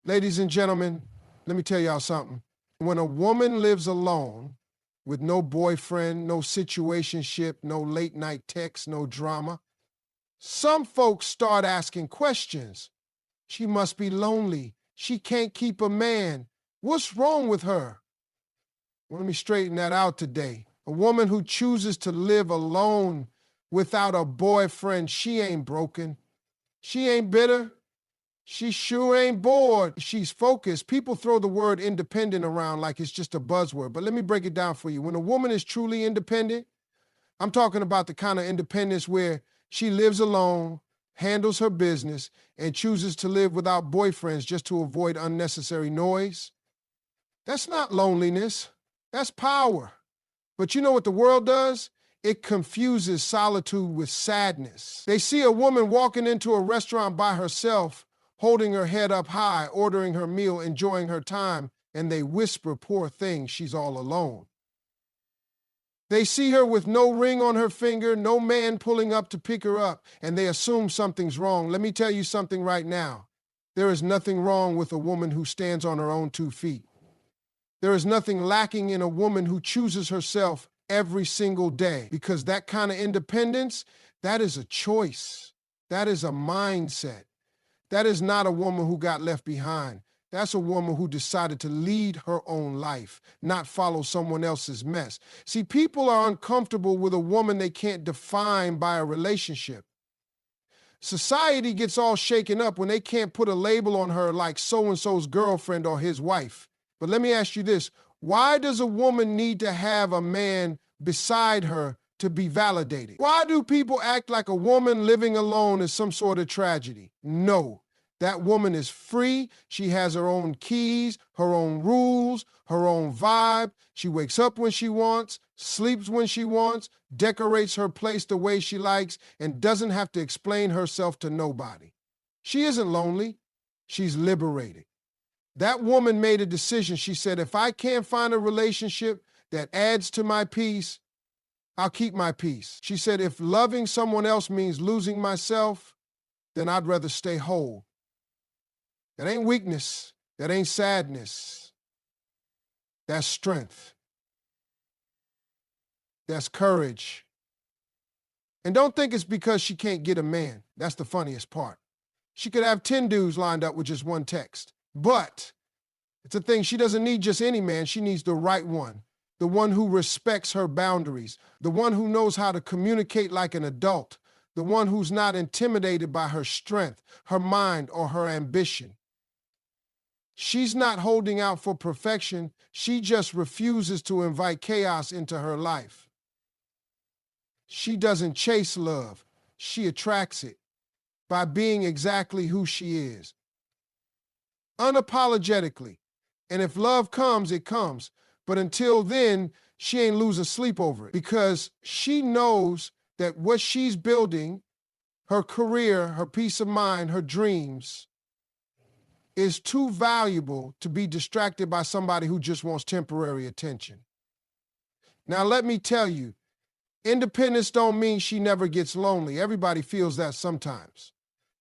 Ladies and gentlemen, let me tell y'all something. When a woman lives alone with no boyfriend, no situationship, no late night texts, no drama, some folks start asking questions. She must be lonely. She can't keep a man. What's wrong with her? Well, let me straighten that out today. A woman who chooses to live alone without a boyfriend, she ain't broken. She ain't bitter. She sure ain't bored. She's focused. People throw the word independent around like it's just a buzzword, but let me break it down for you. When a woman is truly independent, I'm talking about the kind of independence where she lives alone, handles her business, and chooses to live without boyfriends just to avoid unnecessary noise. That's not loneliness. That's power. But you know what the world does? It confuses solitude with sadness. They see a woman walking into a restaurant by herself, holding her head up high, ordering her meal, enjoying her time, and they whisper, poor thing, she's all alone. They see her with no ring on her finger, no man pulling up to pick her up, and they assume something's wrong. Let me tell you something right now. There is nothing wrong with a woman who stands on her own 2 feet. There is nothing lacking in a woman who chooses herself every single day, because that kind of independence, that is a choice. That is a mindset. That is not a woman who got left behind. That's a woman who decided to lead her own life, not follow someone else's mess. See, people are uncomfortable with a woman they can't define by a relationship. Society gets all shaken up when they can't put a label on her like so-and-so's girlfriend or his wife. But let me ask you this. Why does a woman need to have a man beside her to be validated? Why do people act like a woman living alone is some sort of tragedy? No. That woman is free. She has her own keys, her own rules, her own vibe. She wakes up when she wants, sleeps when she wants, decorates her place the way she likes, and doesn't have to explain herself to nobody. She isn't lonely. She's liberated. That woman made a decision. She said, if I can't find a relationship that adds to my peace, I'll keep my peace. She said, if loving someone else means losing myself, then I'd rather stay whole. That ain't weakness. That ain't sadness. That's strength. That's courage. And don't think it's because she can't get a man. That's the funniest part. She could have 10 dudes lined up with just one text. But it's a thing, she doesn't need just any man. She needs the right one. The one who respects her boundaries. The one who knows how to communicate like an adult. The one who's not intimidated by her strength, her mind, or her ambition. She's not holding out for perfection. She just refuses to invite chaos into her life. She doesn't chase love. She attracts it by being exactly who she is. Unapologetically. And if love comes, it comes. But until then, she ain't losing sleep over it, because she knows that what she's building, her career, her peace of mind, her dreams, is too valuable to be distracted by somebody who just wants temporary attention. Now, let me tell you, independence don't mean she never gets lonely. Everybody feels that sometimes.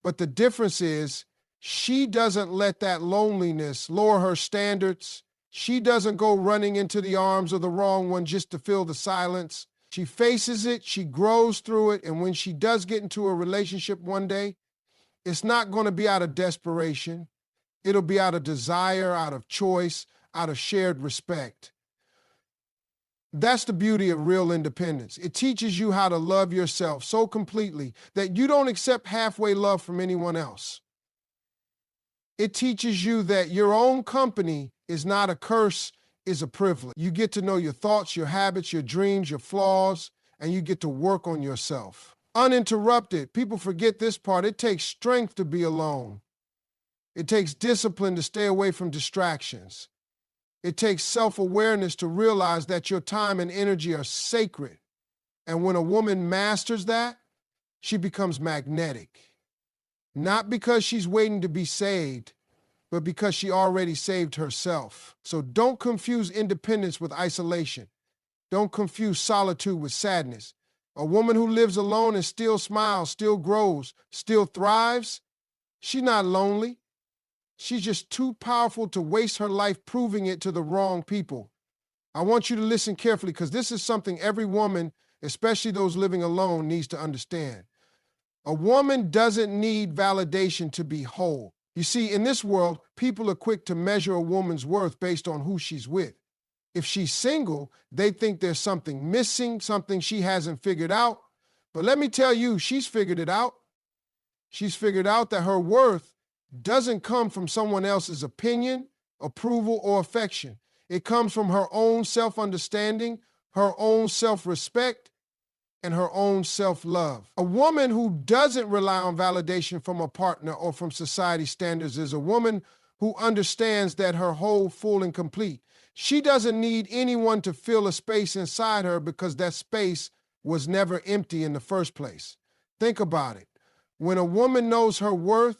But the difference is she doesn't let that loneliness lower her standards. She doesn't go running into the arms of the wrong one just to fill the silence. She faces it, she grows through it, and when she does get into a relationship one day, it's not going to be out of desperation. It'll be out of desire, out of choice, out of shared respect. That's the beauty of real independence. It teaches you how to love yourself so completely that you don't accept halfway love from anyone else. It teaches you that your own company is not a curse, is a privilege. You get to know your thoughts, your habits, your dreams, your flaws, and you get to work on yourself. Uninterrupted. People forget this part. It takes strength to be alone. It takes discipline to stay away from distractions. It takes self-awareness to realize that your time and energy are sacred. And when a woman masters that, she becomes magnetic. Not because she's waiting to be saved, but because she already saved herself. So don't confuse independence with isolation. Don't confuse solitude with sadness. A woman who lives alone and still smiles, still grows, still thrives, she's not lonely. She's just too powerful to waste her life proving it to the wrong people. I want you to listen carefully because this is something every woman, especially those living alone, needs to understand. A woman doesn't need validation to be whole. You see, in this world, people are quick to measure a woman's worth based on who she's with. If she's single, they think there's something missing, something she hasn't figured out. But let me tell you, she's figured it out. She's figured out that her worth doesn't come from someone else's opinion, approval, or affection. It comes from her own self-understanding, her own self-respect, and her own self-love. A woman who doesn't rely on validation from a partner or from society standards is a woman who understands that her whole, full, and complete. She doesn't need anyone to fill a space inside her because that space was never empty in the first place. Think about it. When a woman knows her worth,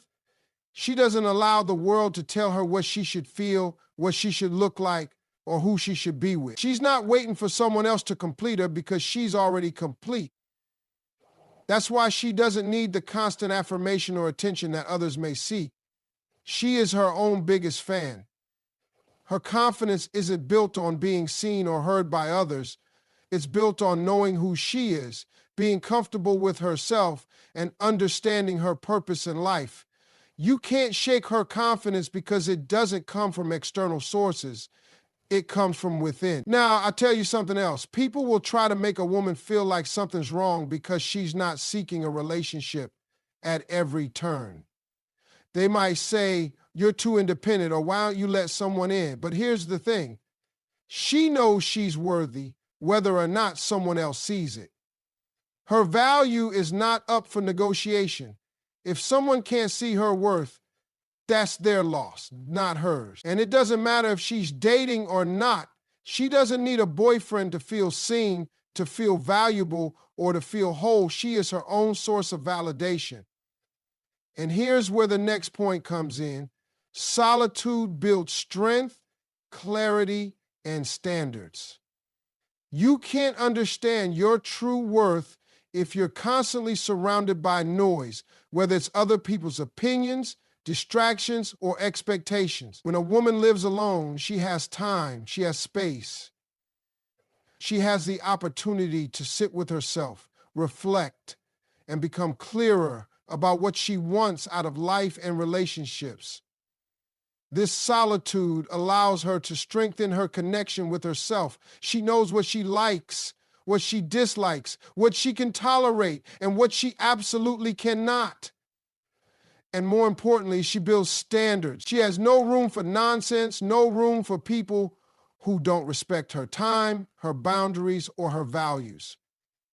she doesn't allow the world to tell her what she should feel, what she should look like, or who she should be with. She's not waiting for someone else to complete her because she's already complete. That's why she doesn't need the constant affirmation or attention that others may seek. She is her own biggest fan. Her confidence isn't built on being seen or heard by others. It's built on knowing who she is, being comfortable with herself, and understanding her purpose in life. You can't shake her confidence because it doesn't come from external sources. It comes from within. Now, I'll tell you something else. People will try to make a woman feel like something's wrong because she's not seeking a relationship at every turn. They might say, you're too independent, or why don't you let someone in? But here's the thing. She knows she's worthy, whether or not someone else sees it. Her value is not up for negotiation. If someone can't see her worth, that's their loss, not hers. And it doesn't matter if she's dating or not. She doesn't need a boyfriend to feel seen, to feel valuable, or to feel whole. She is her own source of validation. And here's where the next point comes in. Solitude builds strength, clarity, and standards. You can't understand your true worth if you're constantly surrounded by noise, whether it's other people's opinions, distractions, or expectations. When a woman lives alone, she has time, she has space. She has the opportunity to sit with herself, reflect, and become clearer about what she wants out of life and relationships. This solitude allows her to strengthen her connection with herself. She knows what she likes, what she dislikes, what she can tolerate, and what she absolutely cannot. And more importantly, she builds standards. She has no room for nonsense, no room for people who don't respect her time, her boundaries, or her values.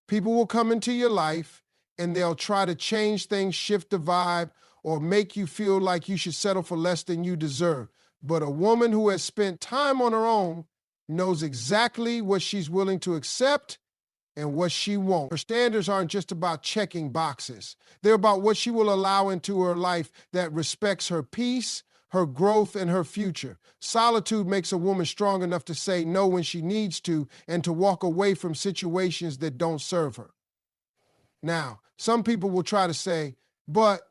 People will come into your life and they'll try to change things, shift the vibe, or make you feel like you should settle for less than you deserve. But a woman who has spent time on her own knows exactly what she's willing to accept and what she won't. Her standards aren't just about checking boxes. They're about what she will allow into her life that respects her peace, her growth, and her future. Solitude makes a woman strong enough to say no when she needs to and to walk away from situations that don't serve her. Now, some people will try to say, but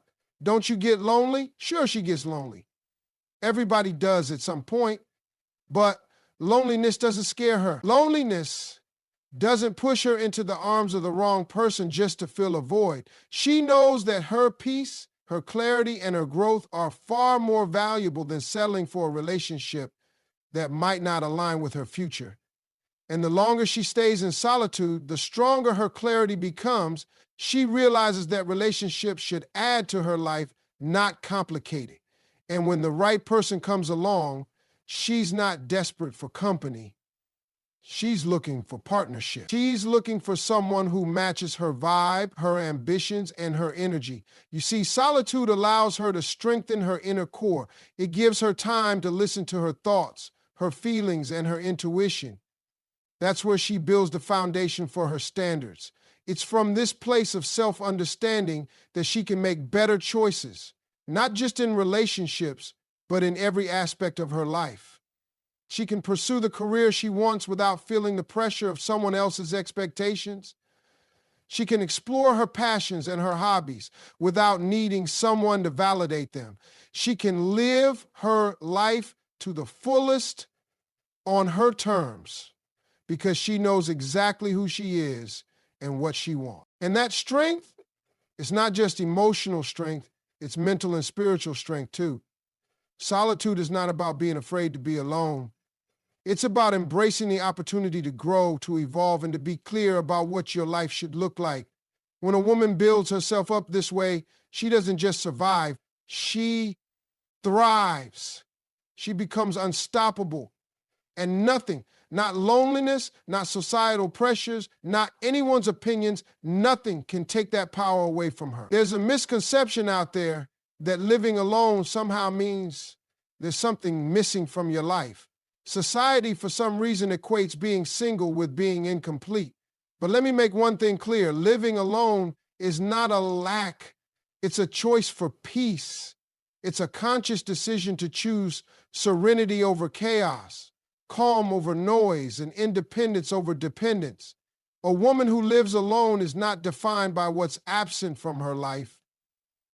don't you get lonely? Sure, she gets lonely. Everybody does at some point, but loneliness doesn't scare her. Loneliness doesn't push her into the arms of the wrong person just to fill a void. She knows that her peace, her clarity, and her growth are far more valuable than settling for a relationship that might not align with her future. And the longer she stays in solitude, the stronger her clarity becomes. She realizes that relationships should add to her life, not complicate it. And when the right person comes along, she's not desperate for company. She's looking for partnership. She's looking for someone who matches her vibe, her ambitions, and her energy. You see, solitude allows her to strengthen her inner core. It gives her time to listen to her thoughts, her feelings, and her intuition. That's where she builds the foundation for her standards. It's from this place of self-understanding that she can make better choices, not just in relationships, but in every aspect of her life. She can pursue the career she wants without feeling the pressure of someone else's expectations. She can explore her passions and her hobbies without needing someone to validate them. She can live her life to the fullest on her terms because she knows exactly who she is and what she wants. And that strength is not just emotional strength, it's mental and spiritual strength too. Solitude is not about being afraid to be alone. It's about embracing the opportunity to grow, to evolve, and to be clear about what your life should look like. When a woman builds herself up this way, she doesn't just survive, she thrives. She becomes unstoppable. And nothing, not loneliness, not societal pressures, not anyone's opinions, nothing can take that power away from her. There's a misconception out there that living alone somehow means there's something missing from your life. Society, for some reason, equates being single with being incomplete. But let me make one thing clear. Living alone is not a lack. It's a choice for peace. It's a conscious decision to choose serenity over chaos, calm over noise, and independence over dependence. A woman who lives alone is not defined by what's absent from her life.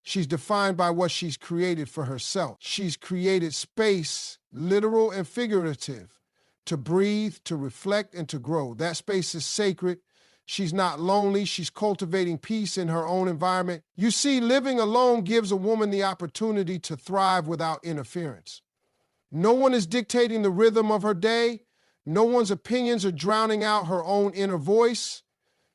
She's defined by what she's created for herself. She's created space, literal and figurative, to breathe, to reflect, and to grow. That space is sacred. She's not lonely. She's cultivating peace in her own environment. You see, living alone gives a woman the opportunity to thrive without interference. No one is dictating the rhythm of her day. No one's opinions are drowning out her own inner voice.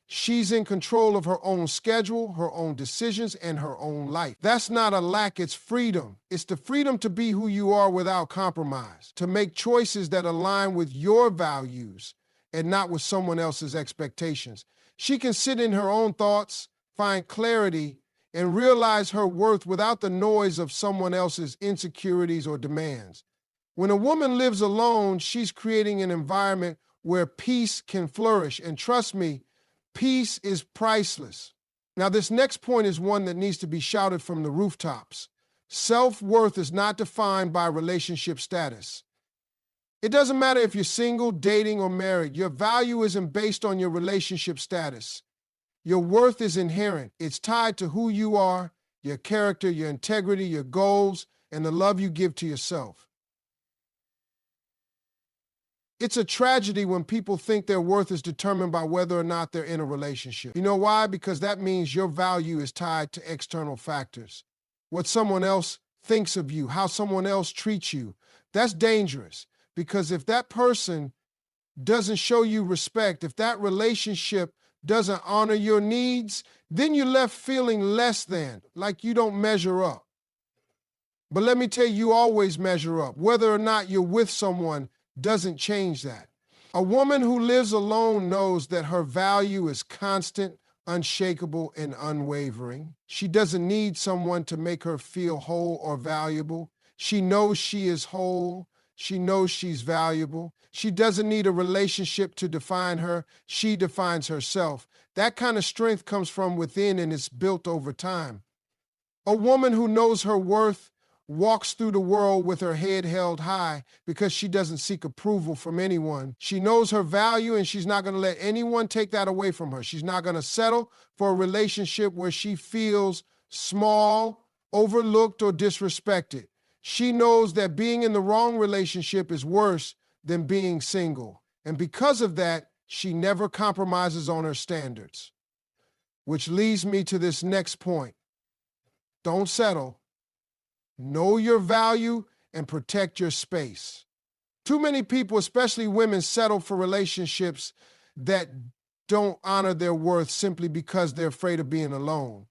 She's in control of her own schedule, her own decisions, and her own life. That's not a lack, it's freedom. It's the freedom to be who you are without compromise, to make choices that align with your values and not with someone else's expectations. She can sit in her own thoughts, find clarity, and realize her worth without the noise of someone else's insecurities or demands. When a woman lives alone, she's creating an environment where peace can flourish. And trust me, peace is priceless. Now, this next point is one that needs to be shouted from the rooftops. Self-worth is not defined by relationship status. It doesn't matter if you're single, dating, or married. Your value isn't based on your relationship status. Your worth is inherent. It's tied to who you are, your character, your integrity, your goals, and the love you give to yourself. It's a tragedy when people think their worth is determined by whether or not they're in a relationship. You know why? Because that means your value is tied to external factors. What someone else thinks of you, how someone else treats you. That's dangerous, because if that person doesn't show you respect, if that relationship doesn't honor your needs, then you're left feeling less than, like you don't measure up. But let me tell you, you always measure up. Whether or not you're with someone doesn't change that. A woman who lives alone knows that her value is constant, unshakable, and unwavering. She doesn't need someone to make her feel whole or valuable. She knows she is whole. She knows she's valuable. She doesn't need a relationship to define her. She defines herself. That kind of strength comes from within and is built over time. A woman who knows her worth walks through the world with her head held high because she doesn't seek approval from anyone. She knows her value and she's not going to let anyone take that away from her. She's not going to settle for a relationship where she feels small, overlooked, or disrespected. She knows that being in the wrong relationship is worse than being single. And because of that, she never compromises on her standards. Which leads me to this next point. Don't settle. Know your value and protect your space. Too many people, especially women, settle for relationships that don't honor their worth simply because they're afraid of being alone.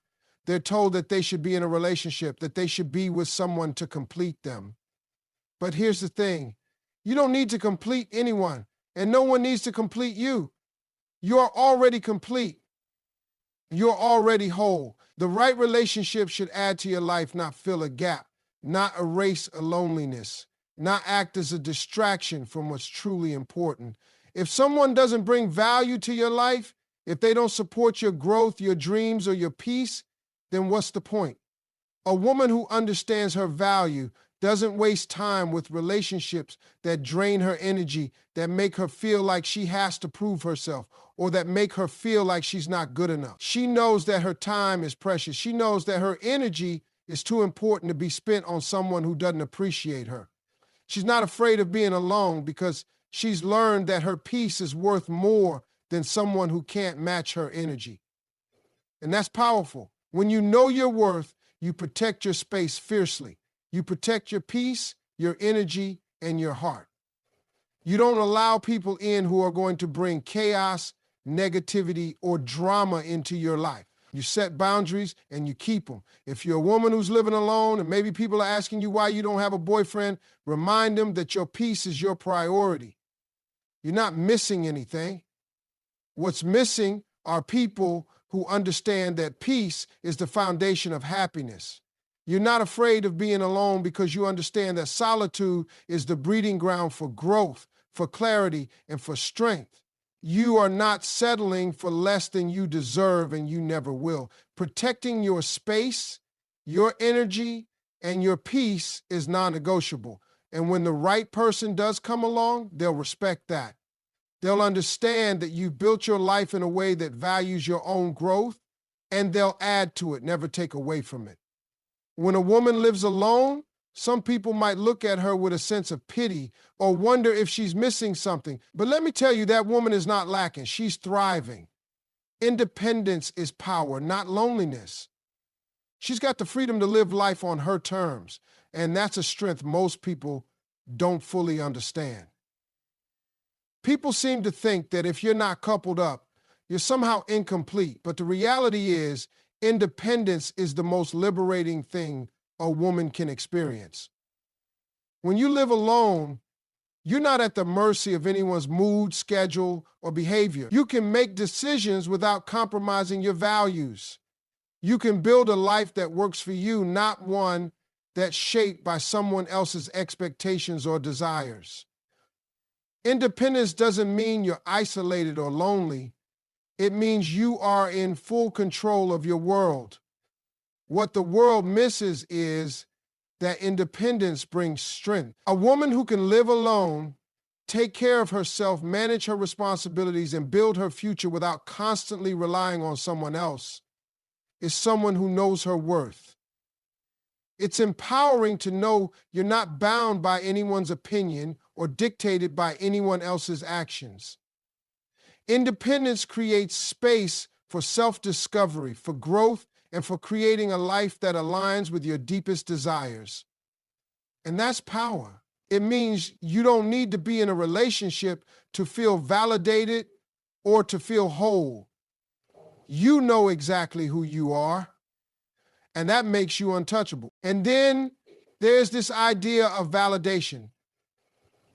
They're told that they should be in a relationship, that they should be with someone to complete them. But here's the thing. You don't need to complete anyone, and no one needs to complete you. You're already complete. You're already whole. The right relationship should add to your life, not fill a gap. Not erase a loneliness, not act as a distraction from what's truly important. If someone doesn't bring value to your life, if they don't support your growth, your dreams, or your peace, then what's the point? A woman who understands her value doesn't waste time with relationships that drain her energy, that make her feel like she has to prove herself, or that make her feel like she's not good enough. She knows that her time is precious. She knows that her energy is too important to be spent on someone who doesn't appreciate her. She's not afraid of being alone because she's learned that her peace is worth more than someone who can't match her energy. And that's powerful. When you know your worth, you protect your space fiercely. You protect your peace, your energy, and your heart. You don't allow people in who are going to bring chaos, negativity, or drama into your life. You set boundaries and you keep them. If you're a woman who's living alone and maybe people are asking you why you don't have a boyfriend, remind them that your peace is your priority. You're not missing anything. What's missing are people who understand that peace is the foundation of happiness. You're not afraid of being alone because you understand that solitude is the breeding ground for growth, for clarity, and for strength. You are not settling for less than you deserve, and you never will. Protecting your space, your energy, and your peace is non-negotiable. And when the right person does come along, they'll respect that. They'll understand that you've built your life in a way that values your own growth, and they'll add to it, never take away from it. When a woman lives alone, some people might look at her with a sense of pity or wonder if she's missing something. But let me tell you, that woman is not lacking. She's thriving. Independence is power, not loneliness. She's got the freedom to live life on her terms, and that's a strength most people don't fully understand. People seem to think that if you're not coupled up, you're somehow incomplete. But the reality is, independence is the most liberating thing a woman can experience. When you live alone, you're not at the mercy of anyone's mood, schedule, or behavior. You can make decisions without compromising your values. You can build a life that works for you, not one that's shaped by someone else's expectations or desires. Independence doesn't mean you're isolated or lonely. It means you are in full control of your world. What the world misses is that independence brings strength. A woman who can live alone, take care of herself, manage her responsibilities, and build her future without constantly relying on someone else is someone who knows her worth. It's empowering to know you're not bound by anyone's opinion or dictated by anyone else's actions. Independence creates space for self-discovery, for growth, and for creating a life that aligns with your deepest desires. And that's power. It means you don't need to be in a relationship to feel validated or to feel whole. You know exactly who you are, and that makes you untouchable. And then there's this idea of validation.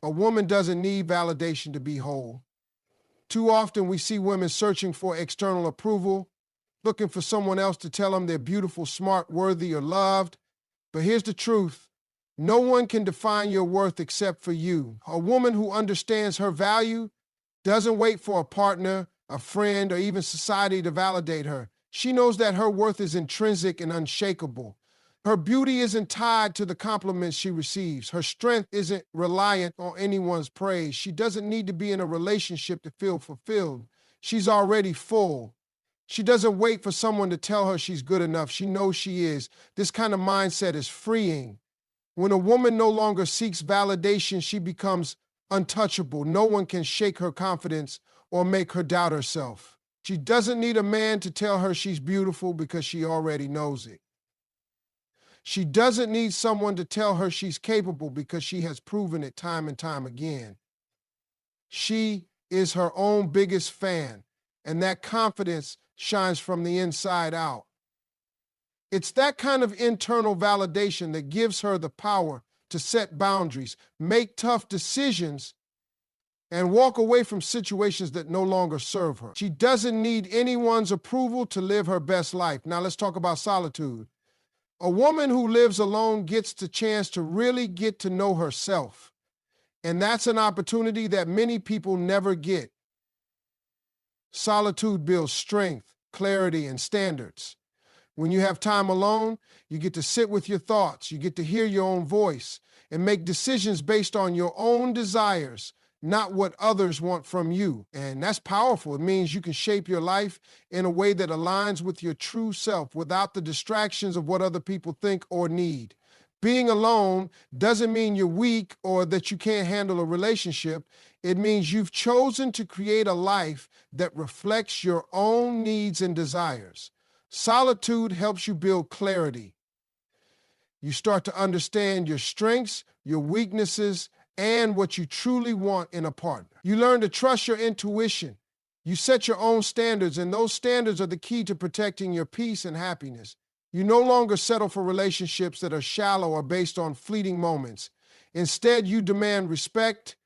A woman doesn't need validation to be whole. Too often we see women searching for external approval, looking for someone else to tell them they're beautiful, smart, worthy, or loved. But here's the truth. No one can define your worth except for you. A woman who understands her value doesn't wait for a partner, a friend, or even society to validate her. She knows that her worth is intrinsic and unshakable. Her beauty isn't tied to the compliments she receives. Her strength isn't reliant on anyone's praise. She doesn't need to be in a relationship to feel fulfilled. She's already full. She doesn't wait for someone to tell her she's good enough. She knows she is. This kind of mindset is freeing. When a woman no longer seeks validation, she becomes untouchable. No one can shake her confidence or make her doubt herself. She doesn't need a man to tell her she's beautiful because she already knows it. She doesn't need someone to tell her she's capable because she has proven it time and time again. She is her own biggest fan, and that confidence shines from the inside out. It's that kind of internal validation that gives her the power to set boundaries, make tough decisions, and walk away from situations that no longer serve her. She doesn't need anyone's approval to live her best life. Now let's talk about solitude. A woman who lives alone gets the chance to really get to know herself. And that's an opportunity that many people never get. Solitude builds strength, clarity, and standards. When you have time alone, you get to sit with your thoughts, you get to hear your own voice, and make decisions based on your own desires, not what others want from you. And that's powerful. It means you can shape your life in a way that aligns with your true self without the distractions of what other people think or need. Being alone doesn't mean you're weak or that you can't handle a relationship. It means you've chosen to create a life that reflects your own needs and desires. Solitude helps you build clarity. You start to understand your strengths, your weaknesses, and what you truly want in a partner. You learn to trust your intuition. You set your own standards, and those standards are the key to protecting your peace and happiness. You no longer settle for relationships that are shallow or based on fleeting moments. Instead, you demand respect,